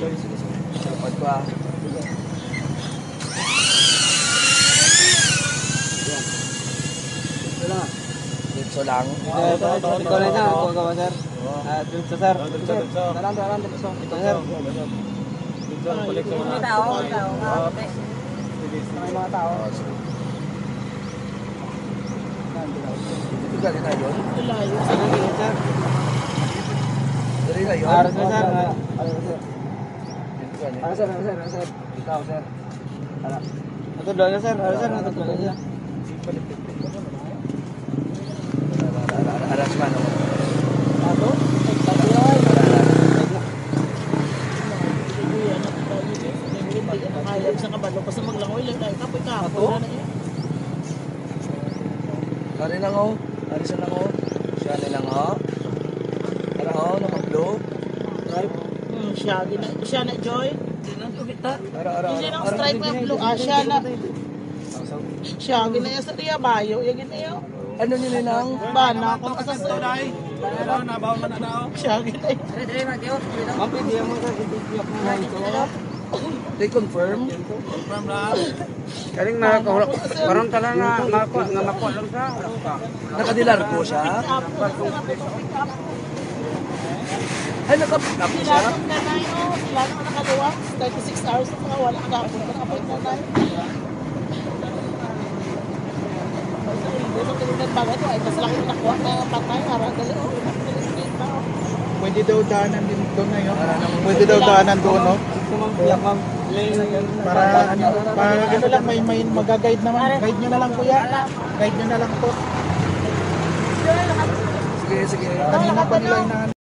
Dapat ko ah. Dito lang. Ikaw na na, ako ka ba sir? Dito sir. Dalan, dito sir. May tao. May mga tao. Dali na yun. Sir. Dali na yun. Ara sir. Ara sir. Ikaw sir. Ara. Ato doon na sir. Ara sir, ato doon na. Aras man ako. Ato? Sa kabalo pa sa maglangoy lang tayo kapoy ka. Ari lang ako. Ari sa lang ako. Siya nilang ako. Para ako, naka-blue. Siya na Joy. Ara. Hindi na stripe na blue. Siya na. Siya ginaya sa tiya bayo. Yung ginaya. Ano nyo nilang? Bana kung kasasulay. Siya ginaya. Ma'am, pwede mo sir. They confirm? Kaling parang talang nga makuha lang sa. Nakadilar ko siya? Ay, nakapick up siya? Ilanong na na yun. Ilanong na nakagawa. 36 hours na mga wala ka po. Nakapoy na na yun. Sa tulungan bagay ito ay mas laki na nakuha na patay. Harang dali. Pwede daw daanan din doon ngayon. Pwede daw daanan doon, no? Ma'am. Para ano lang, may mag-guide naman. Guide nyo na lang kuya. Guide nyo na lang po. Sige. Kanina pa nila inaano.